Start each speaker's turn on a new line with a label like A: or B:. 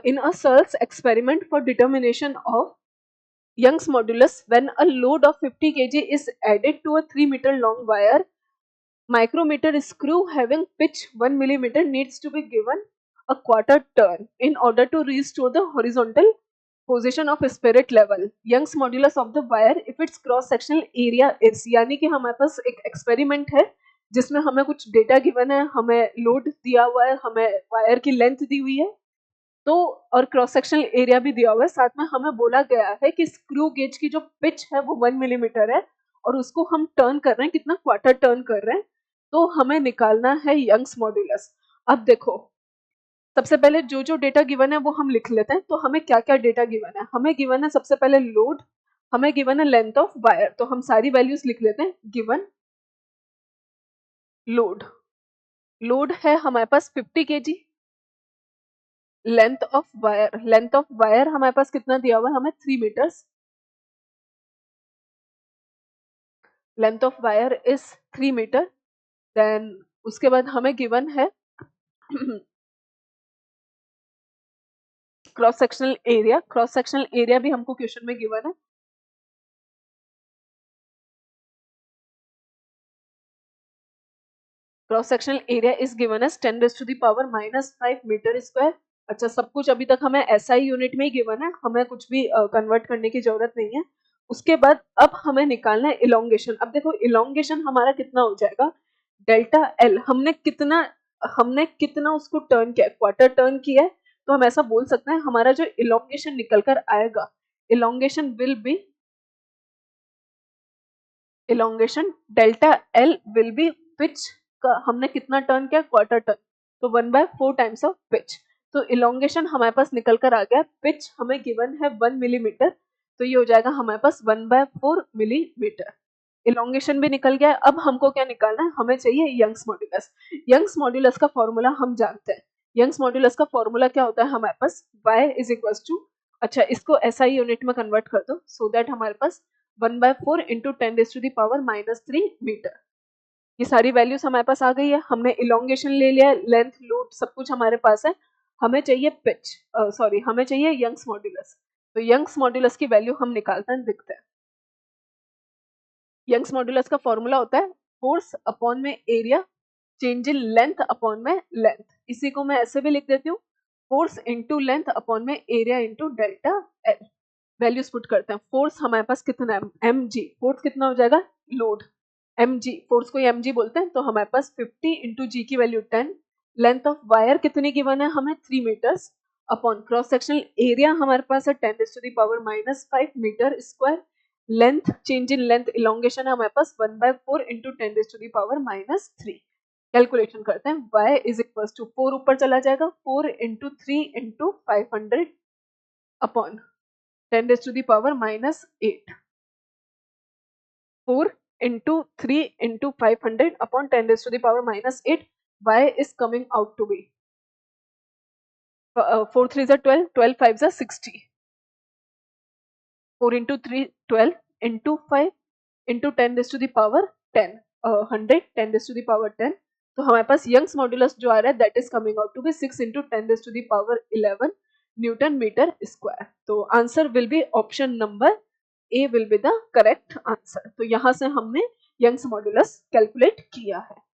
A: in a Searle's experiment for determination of Young's modulus, when a load of 50 kg is added to a 3-meter long wire, micrometer screw having pitch 1 millimeter needs to be given a quarter turn in order to restore the horizontal position of spirit level. Young's modulus of the wire if its cross sectional area is, यानी कि हमारे पास एक experiment है जिसमें हमें कुछ data given है, हमें लोड दिया हुआ है, हमें वायर की लेंथ दी हुई है, तो और क्रॉस सेक्शनल एरिया भी दिया हुआ है, साथ में हमें बोला गया है कि स्क्रू गेज की जो पिच है वो 1 मिलीमीटर है और उसको हम टर्न कर रहे हैं, कितना क्वार्टर टर्न कर रहे हैं, तो हमें निकालना है यंग्स मॉड्यूलस। अब देखो सबसे पहले जो जो डेटा गिवन है वो हम लिख लेते हैं। तो हमें क्या क्या डेटा गिवन है, हमें गिवन है सबसे पहले लोड, हमें गिवन है लेंथ ऑफ वायर, तो हम सारी वैल्यूज लिख लेते हैं। गिवन लोड, लोड है हमारे पास 50 kg, length of wire, length of wire हमारे पास कितना दिया हुआ है, हमें 3 metres, length of wire is 3 metre. Then उसके बाद हमें गिवन है cross sectional area, cross sectional area भी हमको क्वेश्चन में गिवन है। Cross sectional area is given as 10⁻⁻⁵ metre square. अच्छा, सब कुछ अभी तक हमें SI यूनिट में ही गिवन है, हमें कुछ भी कन्वर्ट करने की जरूरत नहीं है। उसके बाद अब हमें निकालना है इलोंगेशन। अब देखो इलोंगेशन हमारा कितना हो जाएगा, डेल्टा एल, हमने कितना उसको टर्न किया, क्वार्टर टर्न किया है, तो हम ऐसा बोल सकते हैं हमारा जो इलोंगेशन निकल कर आएगा, elongation will be, elongation delta L will be pitch का हमने कितना टर्न किया, क्वार्टर टर्न, तो 1/4 टाइम्स ऑफ पिच। तो इलोंगेशन हमारे पास निकल कर आ गया, पिच हमें गिवन है 1 मिलीमीटर, तो ये हो जाएगा हमारे पास 1/4 मिलीमीटर। इलोंगेशन भी निकल गया। अब हमको क्या निकालना है, हमें चाहिए यंग्स मॉड्यूलस। यंग्स मॉड्यूलस का फॉर्मूला हम जानते हैं। यंग्स मॉड्यूलस का फॉर्मूला क्या होता है हमारे पास, y इज इक्वल टू, अच्छा इसको SI यूनिट में कन्वर्ट कर दो, सो दैट हमारे पास 1/4 इंटू 10⁻³ मीटर। ये सारी वैल्यूज हमारे पास आ गई है। हमने इलोंगेशन ले लिया, लेंथ, लोड सब कुछ हमारे पास है। हमें चाहिए पिच, सॉरी हमें चाहिए यंग्स मॉड्यूलस। तो यंग्स मॉड्यूलस की वैल्यू हम निकालते हैं, दिखते हैं। यंग्स मॉड्यूलस का फॉर्मूला होता है फोर्स अपॉन में area change in length upon में लेंथ। इसी को मैं ऐसे भी लिख देती हूँ, फोर्स इंटू लेंथ अपॉन में area into delta L. Values put करते हैं। फोर्स हमारे पास कितना है, mg, फोर्स कितना हो जाएगा, लोड mg, फोर्स को mg बोलते हैं, तो हमारे पास 50 इंटू जी की वैल्यू 10, लेंथ ऑफ वायर कितनी गिवन है हमें 3 metres, upon cross sectional area हमारे पास है 10⁻⁵ metre square, length change in length elongation है हमारे पास 1/4 इंटू 10⁻⁻3। कैलकुलेशन करते हैं, y इज इक्वल टू 4 ऊपर चला जाएगा, 4 into 3 into 500 upon 10⁻⁻8, 4 into 3 into 500 upon 10⁻⁻8, y is coming out to be 4 3s are 12, 12 5s are 60, 4 into 3 12 into 5 into 10⁻10 100 10⁻10। तो हमारे पास Young's modulus जो आ रहा है that is coming out to be 6 into 10⁻11 newton metre square. तो answer will be option number A will be the correct answer। तो यहाँ से हमने यंग्स मॉड्यूलस कैलकुलेट किया है।